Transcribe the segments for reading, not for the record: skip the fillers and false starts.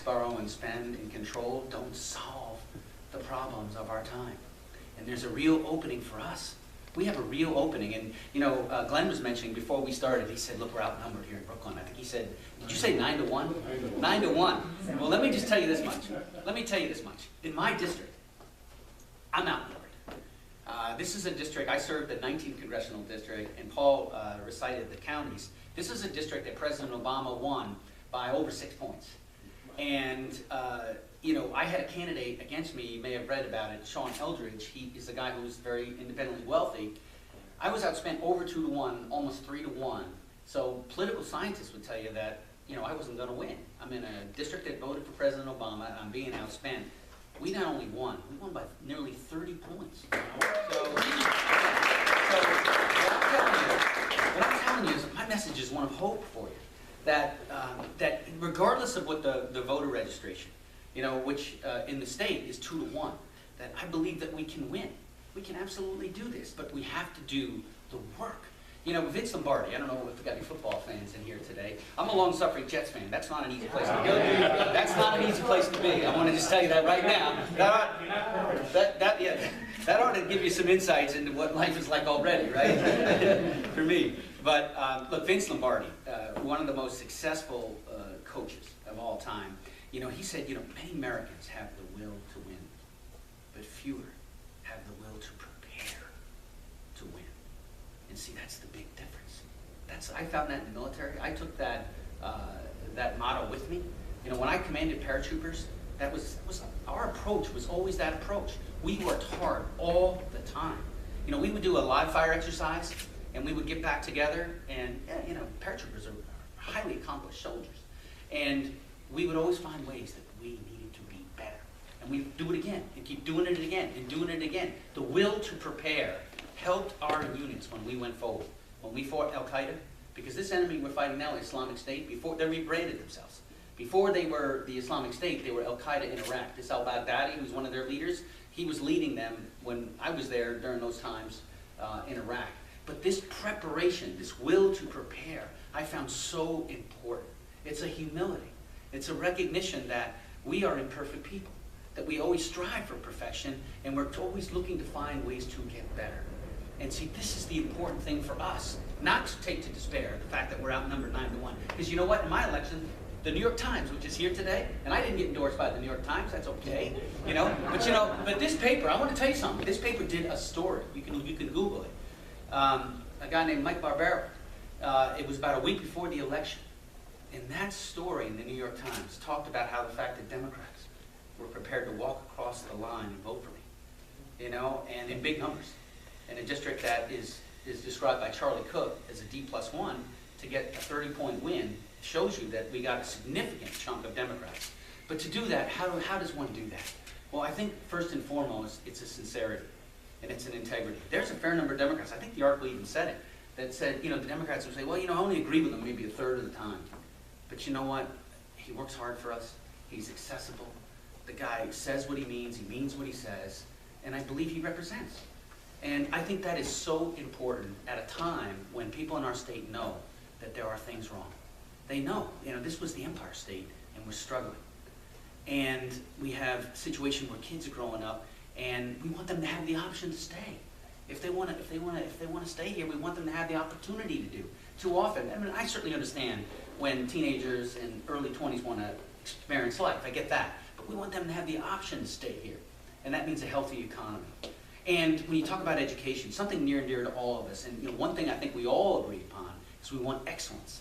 borrow, and spend and control don't solve the problems of our time. And there's a real opening for us. We have a real opening. And, you know, Glenn was mentioning before we started, he said, look, we're outnumbered here in Brooklyn. I think he said, did you say 9 to 1? 9 to 1. Well, let me just tell you this much. Let me tell you this much. In my district, I'm outnumbered. This is a district, I served the 19th Congressional District, and Paul recited the counties. This is a district that President Obama won by over 6 points. And, you know, I had a candidate against me, you may have read about it, Sean Eldridge. He is a guy who's very independently wealthy. I was outspent over 2 to 1, almost 3 to 1. So political scientists would tell you that, you know, I wasn't going to win. I'm in a district that voted for President Obama, and I'm being outspent. We not only won, we won by nearly 30 points. So what I'm telling you is my message is one of hope for you. That regardless of what the voter registration, you know, which in the state is 2 to 1, that I believe that we can win. We can absolutely do this, but we have to do the work. You know, Vince Lombardi, I don't know if we got any football fans in here today. I'm a long-suffering Jets fan. That's not an easy place to go. That's not an easy place to be. I want to just tell you that right now. That ought to give you some insights into what life is like already, right? For me. But look, Vince Lombardi, one of the most successful coaches of all time, you know, he said, you know, many Americans have the will to win, but fewer have the will to prepare to win. And see, that's the big difference. I found that in the military. I took that motto with me. You know, when I commanded paratroopers, that was our approach was always that approach. We worked hard all the time. You know, we would do a live fire exercise, and we would get back together, and you know, paratroopers are highly accomplished soldiers, and we would always find ways that we needed to be better, and we'd do it again, and keep doing it again, and doing it again. The will to prepare helped our units when we went forward. When we fought Al-Qaeda, because this enemy we're fighting now, Islamic State, before they rebranded themselves. Before they were the Islamic State, they were Al-Qaeda in Iraq. This al-Baghdadi, who's one of their leaders, he was leading them when I was there during those times in Iraq. But this preparation, this will to prepare, I found so important. It's a humility. It's a recognition that we are imperfect people, that we always strive for perfection, and we're always looking to find ways to get better. And see, this is the important thing for us, not to take to despair the fact that we're outnumbered 9 to 1. Because you know what, in my election, the New York Times, which is here today, and I didn't get endorsed by the New York Times, that's okay, you know. But this paper, I want to tell you something. This paper did a story. You can Google it. A guy named Mike Barbera. It was about a week before the election. And that story in the New York Times talked about how the fact that Democrats were prepared to walk across the line and vote for me, you know, and in big numbers. In a district that is described by Charlie Cook as a D+1, to get a 30-point win shows you that we got a significant chunk of Democrats. But to do that, how does one do that? Well, I think first and foremost, it's a sincerity and it's an integrity. There's a fair number of Democrats, I think the article even said it, that said, you know, the Democrats would say, well, you know, I only agree with him maybe a third of the time. But you know what? He works hard for us. He's accessible. The guy says what he means what he says, and I believe he represents. And I think that is so important at a time when people in our state know that there are things wrong. They know, you know, this was the Empire State and we're struggling. And we have a situation where kids are growing up and we want them to have the option to stay. If they want to stay here, we want them to have the opportunity to do. Too often, I mean, I certainly understand when teenagers and early 20s want to experience life. I get that. But we want them to have the option to stay here. And that means a healthy economy. And when you talk about education, something near and dear to all of us, and you know, one thing I think we all agree upon is we want excellence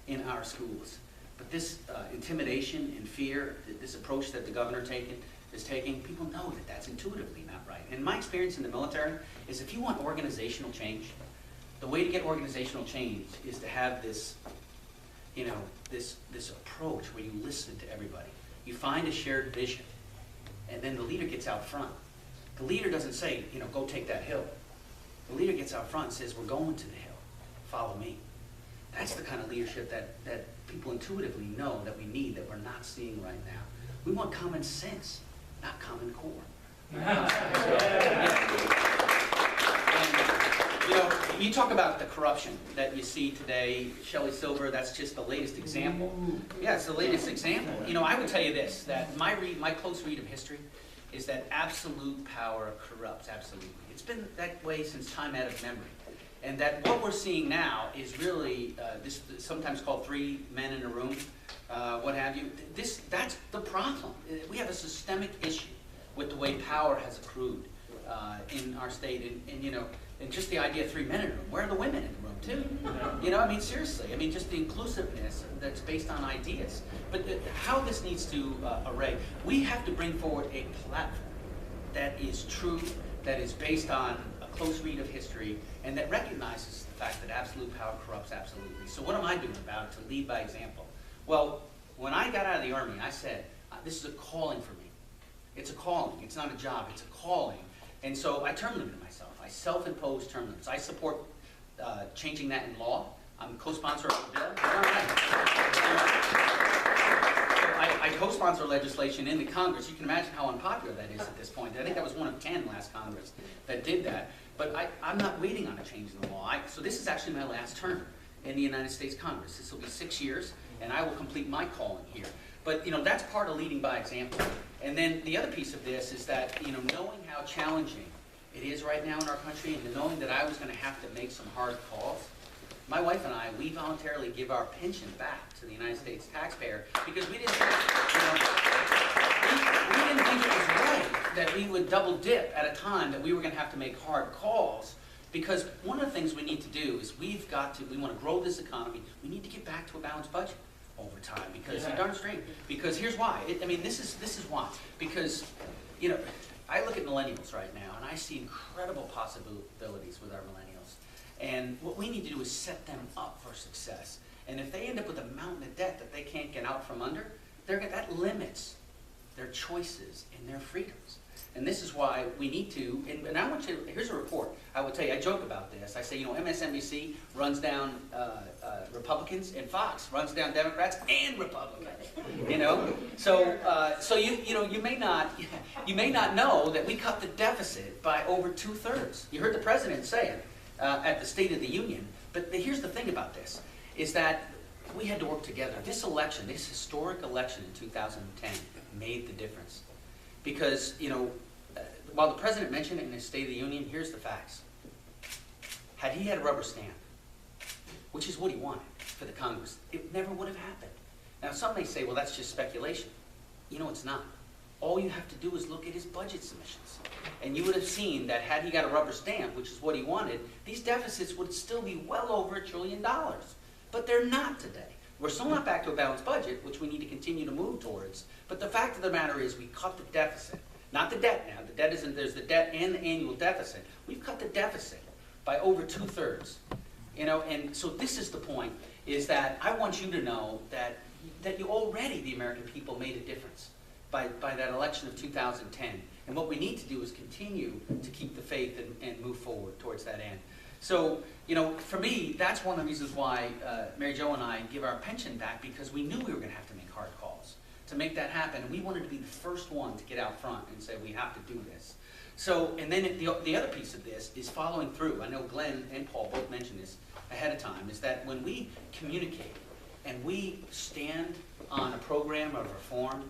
in our schools. But this intimidation and fear, this approach that the governor is taking, people know that that's intuitively not right. And my experience in the military is if you want organizational change, the way to get organizational change is to have this, you know, this approach where you listen to everybody. You find a shared vision, and then the leader gets out front. The leader doesn't say, you know, go take that hill. The leader gets out front and says, we're going to the hill. Follow me. That's the kind of leadership that people intuitively know that we need, that we're not seeing right now. We want common sense, not common core. You know, you talk about the corruption that you see today, Shelley Silver, that's just the latest example. Yeah, it's the latest example. You know, I would tell you this, that my close read of history is that absolute power corrupts absolutely. It's been that way since time out of memory. And that what we're seeing now is really, this sometimes called 3 men in a room, what have you. That's the problem. We have a systemic issue with the way power has accrued in our state. And you know, and just the idea of 3 men in a room. Where are the women in the room too? You know, I mean, seriously. I mean, just the inclusiveness that's based on ideas. But how this needs to array, we have to bring forward a platform that is true, that is based on a close read of history, and that recognizes the fact that absolute power corrupts absolutely. So what am I doing about it to lead by example? Well, when I got out of the Army, I said, this is a calling for me. It's a calling. It's not a job. It's a calling. And so I term limited myself. I self-imposed term limits. I support changing that in law. I'm co-sponsor of the bill. I co-sponsor legislation in the Congress. You can imagine how unpopular that is at this point. I think that was one of 10 last Congress that did that. But I'm not waiting on a change in the law. So this is actually my last term in the United States Congress. This will be 6 years, and I will complete my calling here. But, you know, that's part of leading by example. And then the other piece of this is that, you know, knowing how challenging it is right now in our country, and knowing that I was going to have to make some hard calls, my wife and I, we voluntarily give our pension back to the United States taxpayer because we didn't think, we didn't think it was right that we would double dip at a time that we were going to have to make hard calls. Because one of the things we need to do is we want to grow this economy, we need to get back to a balanced budget over time, because you're darn straight. Because here's why. I mean, this is why. Because, you know, I look at millennials right now, and I see incredible possibilities with our millennials. And what we need to do is set them up for success. And if they end up with a mountain of debt that they can't get out from under, that limits their choices and their freedoms. And this is why we need to, and I want you to, here's a report. I will tell you, I joke about this. I say, you know, MSNBC runs down Republicans, and Fox runs down Democrats and Republicans. You know, so you may not know that we cut the deficit by over 2/3. You heard the president say it at the State of the Union. But here's the thing about this, is that we had to work together. This election, this historic election in 2010, made the difference. Because, you know, while the president mentioned it in his State of the Union, here's the facts. Had he had a rubber stamp, which is what he wanted for the Congress, it never would have happened. Now, some may say, well, that's just speculation. You know, it's not. All you have to do is look at his budget submissions. And you would have seen that had he got a rubber stamp, which is what he wanted, these deficits would still be well over $1 trillion. But they're not today. We're still not back to a balanced budget, which we need to continue to move towards. But the fact of the matter is we cut the deficit. Not the debt now. The debt isn't, there's the debt and the annual deficit. We've cut the deficit by over 2/3. You know, and so this is the point, is that I want you to know that you already, the American people, made a difference by that election of 2010. And what we need to do is continue to keep the faith and move forward towards that end. So, you know, for me, that's one of the reasons why Mary Jo and I give our pension back, because we knew we were going to have to make hard calls to make that happen. And we wanted to be the first one to get out front and say, we have to do this. So, and then the other piece of this is following through. I know Glenn and Paul both mentioned this ahead of time, is that when we communicate and we stand on a program of reform,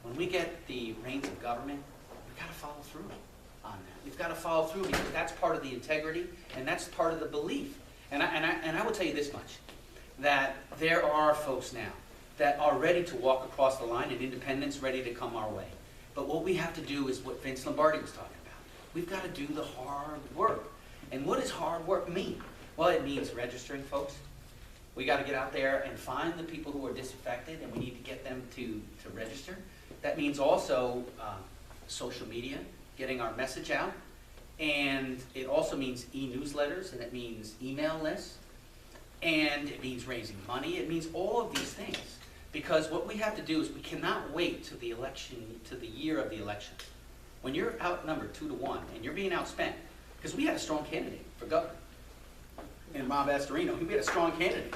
when we get the reins of government, we've got to follow through on that. We've got to follow through, because that's part of the integrity and that's part of the belief. And I will tell you this much, that there are folks now that are ready to walk across the line, and independents ready to come our way. But what we have to do is what Vince Lombardi was talking about. We've got to do the hard work. And what does hard work mean? Well, it means registering folks. We got to get out there and find the people who are disaffected, and we need to get them to register. That means also social media, getting our message out. And it also means e-newsletters, and it means email lists, and it means raising money. It means all of these things. Because what we have to do is we cannot wait to the election, to the year of the election. When you're outnumbered 2-1 and you're being outspent, because we had a strong candidate for governor, and Rob Astorino, he had a strong candidate.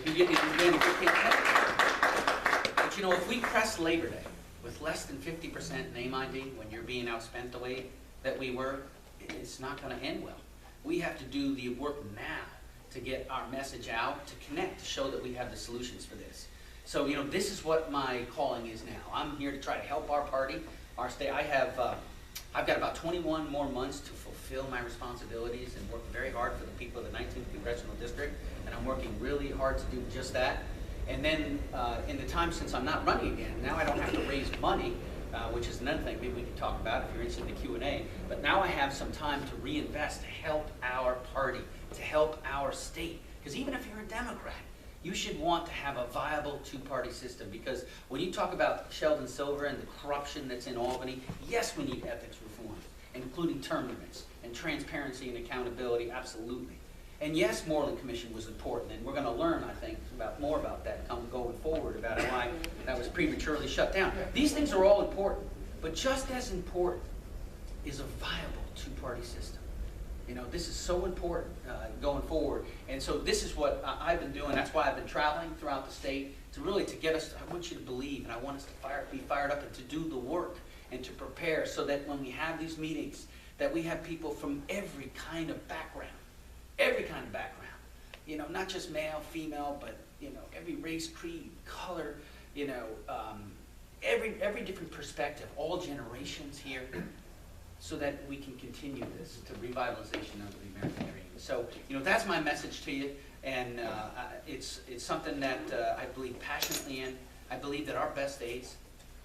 He had a good candidate. But you know, if we press Labor Day with less than 50% name ID when you're being outspent the way that we were, it's not going to end well. We have to do the work now to get our message out, to connect, to show that we have the solutions for this. So, you know, this is what my calling is now. I'm here to try to help our party, our state. I've got about 21 more months to fulfill my responsibilities and work very hard for the people of the 19th Congressional District, and I'm working really hard to do just that. And then in the time since I'm not running again, now I don't have to raise money, which is another thing maybe we can talk about if you're interested in the Q&A. But now I have some time to reinvest, to help our party, to help our state. Because even if you're a Democrat, you should want to have a viable two-party system, because when you talk about Sheldon Silver and the corruption that's in Albany, yes, we need ethics reforms, including term limits and transparency and accountability, absolutely. And yes, Moreland Commission was important, and we're going to learn, I think, more about that going forward, about why that was prematurely shut down. These things are all important, but just as important is a viable two-party system. You know, this is so important going forward. And so this is what I've been doing. That's why I've been traveling throughout the state to get us, I want you to believe, and I want us to be fired up and to do the work and to prepare so that when we have these meetings, that we have people from every kind of background. You know, not just male, female, but, you know, every race, creed, color, you know, every different perspective, all generations here, so that we can continue this to revitalization of the American dream. So, you know, that's my message to you, and it's something that I believe passionately in. I believe that our best days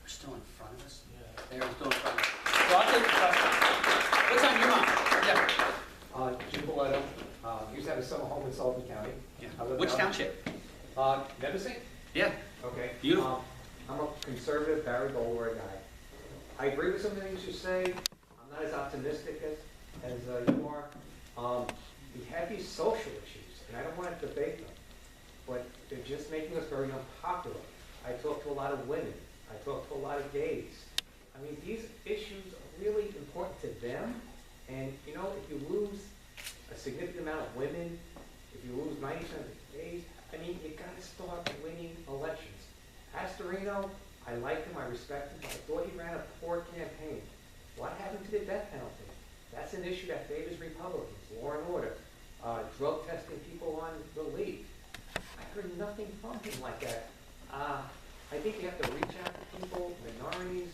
are still in front of us. They're still in front of us. So I'll take the question. What's on your mind? Yeah. Jim Boletto. Used to have a summer home in Sullivan County. Yeah. Which township? Nipissing? Yeah. Okay. Beautiful. I'm a conservative Barry Goldwater guy. I agree with some of the things you say. I'm not as optimistic as you are. We have these social issues, and I don't want to debate them, but they're just making us very unpopular. I talk to a lot of women. I talk to a lot of gays. I mean, these issues are really important to them, and, you know, if you lose a significant amount of women, if you lose 90% of the gays, I mean, you got to start winning elections. Astorino, I liked him, I respect him, but I thought he ran a poor campaign. What happened to the death penalty? That's an issue that favors Republicans, law and order, drug testing people on relief. I heard nothing from him like that. I think you have to reach out to people, minorities,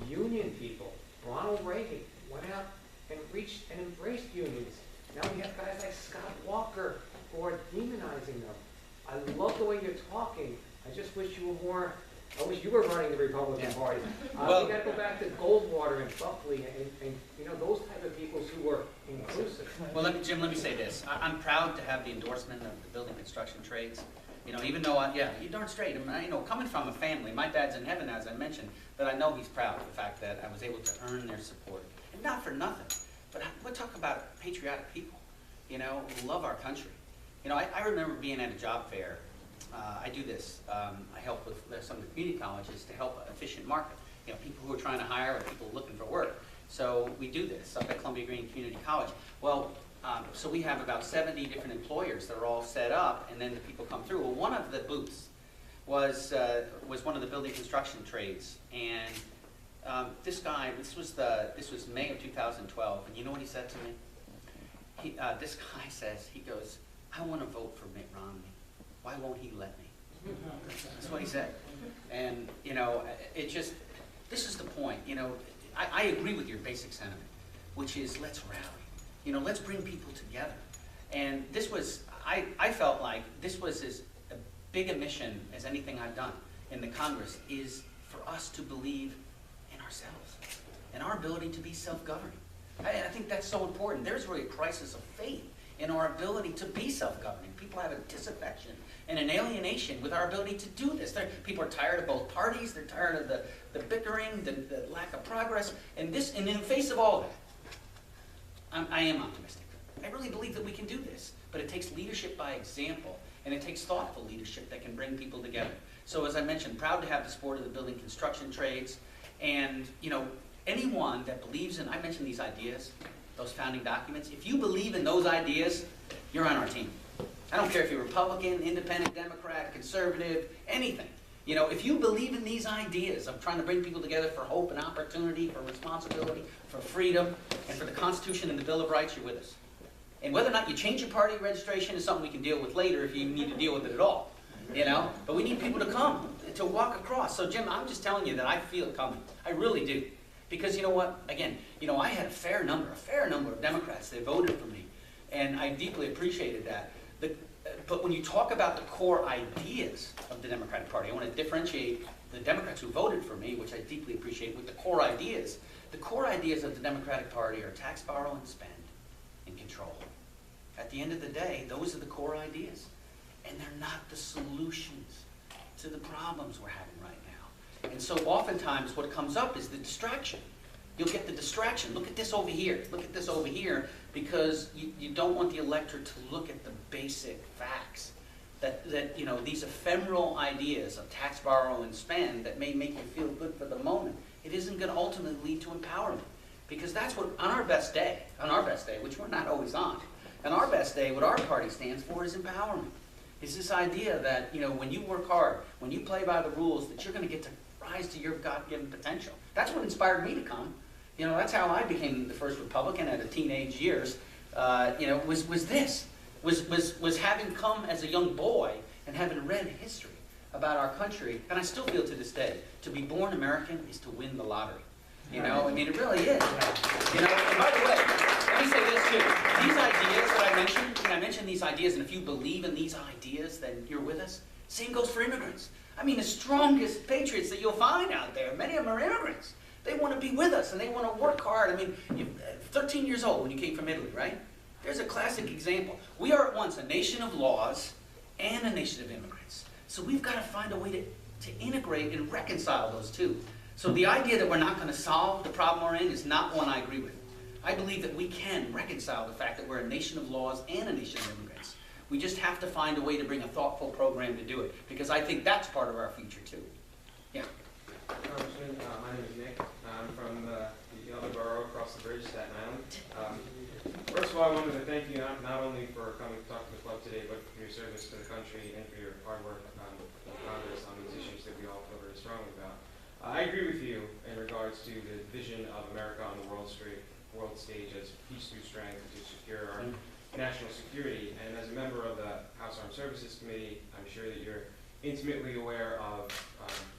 union people. Ronald Reagan went out and reached and embraced unions. Now we have guys like Scott Walker who are demonizing them. I love the way you're talking. I just wish you were more, I wish you were running the Republican Party. Well, we got to go back to Goldwater and Buckley and you know, those type of people who were inclusive. Well, Jim, let me say this. I'm proud to have the endorsement of the building construction trades. You know, even though, you're darn straight. I mean, you know, coming from a family, my dad's in heaven, as I mentioned, but I know he's proud of the fact that I was able to earn their support. And not for nothing, but we're talking about patriotic people, you know, who love our country. You know, I remember being at a job fair. I do this. I help with some of the community colleges to help efficient market. You know, people who are trying to hire or people looking for work. So we do this up at Columbia Green Community College. Well, so we have about 70 different employers that are all set up, and then the people come through. Well, one of the booths was one of the building construction trades, and this was May of 2012, and you know what he said to me? This guy says, he goes, "I want to vote for Mitt Romney. Why won't he let me?" That's what he said. And, you know, this is the point. You know, I agree with your basic sentiment, which is let's rally. You know, let's bring people together. And this was, I felt like this was as big a mission as anything I've done in the Congress, is for us to believe in ourselves and our ability to be self-governing. I think that's so important. There's really a crisis of faith in our ability to be self-governing. People have a disaffection and an alienation with our ability to do this. People are tired of both parties. They're tired of the bickering, the lack of progress. And in the face of all that, I am optimistic. I really believe that we can do this. But it takes leadership by example, and it takes thoughtful leadership that can bring people together. So as I mentioned, proud to have the support of the building construction trades. And, you know, anyone that believes in, I mentioned these ideas, those founding documents. If you believe in those ideas, you're on our team. I don't care if you're Republican, Independent, Democrat, Conservative, anything. You know, if you believe in these ideas of trying to bring people together for hope and opportunity, for responsibility, for freedom, and for the Constitution and the Bill of Rights, you're with us. And whether or not you change your party registration is something we can deal with later if you need to deal with it at all. You know, but we need people to come, to walk across. So Jim, I'm just telling you that I feel it coming. I really do. Because you know what, again, you know, I had a fair number of Democrats that voted for me. And I deeply appreciated that. But when you talk about the core ideas of the Democratic Party, I want to differentiate the Democrats who voted for me, which I deeply appreciate, with the core ideas. The core ideas of the Democratic Party are tax, borrow, and spend, and control. At the end of the day, those are the core ideas. And they're not the solutions to the problems we're having right now. And so oftentimes what comes up is the distraction. You'll get the distraction. Look at this over here. Look at this over here, because you don't want the electorate to look at the basic facts. That you know, these ephemeral ideas of tax, borrow, and spend that may make you feel good for the moment, it isn't going to ultimately lead to empowerment. Because that's what, on our best day, which we're not always on our best day, what our party stands for is empowerment. Is this idea that, you know, when you work hard, when you play by the rules, that you're going to get to rise to your God-given potential. That's what inspired me to come. You know, that's how I became the first Republican at a teenage years. You know, was having come as a young boy and having read history about our country, and I still feel to this day, to be born American is to win the lottery. You know, I mean, it really is. You know, and by the way, let me say this too. These ideas that I mentioned these ideas, and if you believe in these ideas, then you're with us. Same goes for immigrants. I mean, the strongest patriots that you'll find out there, many of them are immigrants. They want to be with us, and they want to work hard. I mean, you're 13 years old when you came from Italy, right? There's a classic example. We are at once a nation of laws and a nation of immigrants. So we've got to find a way to integrate and reconcile those two. So the idea that we're not going to solve the problem we're in is not one I agree with. I believe that we can reconcile the fact that we're a nation of laws and a nation of immigrants. We just have to find a way to bring a thoughtful program to do it, because I think that's part of our future too. Yeah. Congressman, my name is Nick. I'm from the other borough across the bridge, Staten Island. First of all, I wanted to thank you not only for coming to talk to the club today, but for your service to the country and for your hard work in Congress on these issues that we all feel very strongly about. I agree with you in regards to the vision of America on the world stage as peace through strength to secure our national security. And as a member of the House Armed Services Committee, I'm sure that you're intimately aware of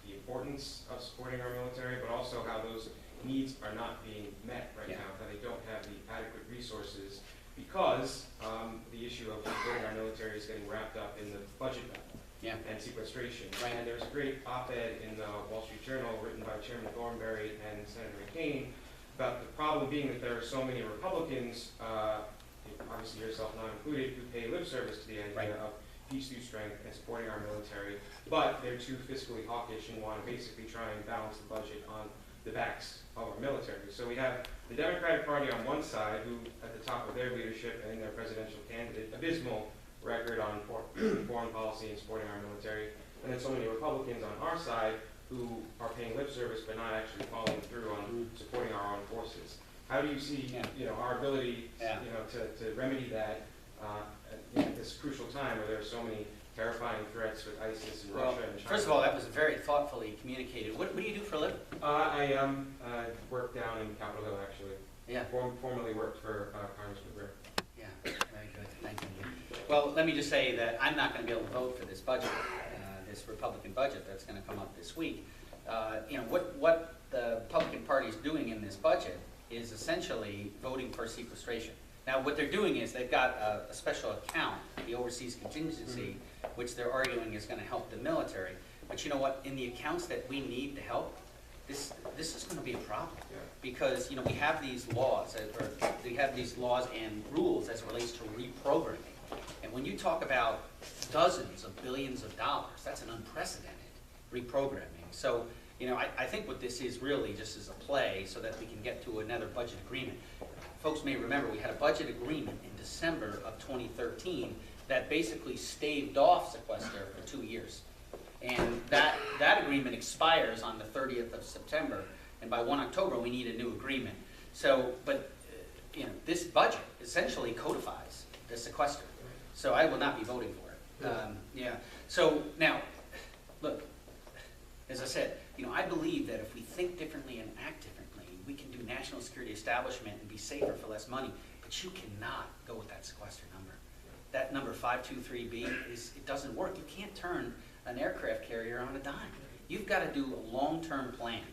the importance of supporting our military, but also how those needs are not being met right now, that they don't have the adequate resources because the issue of supporting our military is getting wrapped up in the budget battle. And sequestration. Right. And there's a great op-ed in the Wall Street Journal written by Chairman Thornberry and Senator McCain about the problem being that there are so many Republicans, obviously yourself not included, who pay lip service to the idea of peace through strength and supporting our military, but they're too fiscally hawkish and want to basically try and balance the budget on the backs of our military. So we have the Democratic Party on one side, who at the top of their leadership and their presidential candidate, abysmal record on foreign policy and supporting our military, and then so many Republicans on our side who are paying lip service but not actually following through on supporting our armed forces. How do you see, you know, our ability, you know, to remedy that at this crucial time where there are so many terrifying threats with ISIS and Russia and China? First of all, that was very thoughtfully communicated. What do you do for a living? I work down in Capitol Hill, actually. Yeah. Formerly worked for Congressman Greer. Yeah, very good. Thank you. Well, let me just say that I'm not going to be able to vote for this budget, this Republican budget that's going to come up this week. You know, what the Republican Party is doing in this budget is essentially voting for sequestration. Now, what they're doing is they've got a special account, the overseas contingency, which they're arguing is going to help the military. But you know what? In the accounts that we need to help, this is going to be a problem, because you know we have these laws, and rules as it relates to reprogramming. And when you talk about dozens of billions of dollars, that's an unprecedented reprogramming. So, you know, I think what this is really just is a play so that we can get to another budget agreement. Folks may remember we had a budget agreement in December of 2013 that basically staved off sequester for 2 years. And that agreement expires on the 30th of September, and by 1 October we need a new agreement. So, but you know, this budget essentially codifies the sequester. So I will not be voting for it. So now, look, as I said, you know, I believe that if we think differently and act differently, we can do national security establishment and be safer for less money. But But you cannot go with that sequester number. That number 523B it doesn't work. You can't turn an aircraft carrier on a dime. You've got to do a long-term plan.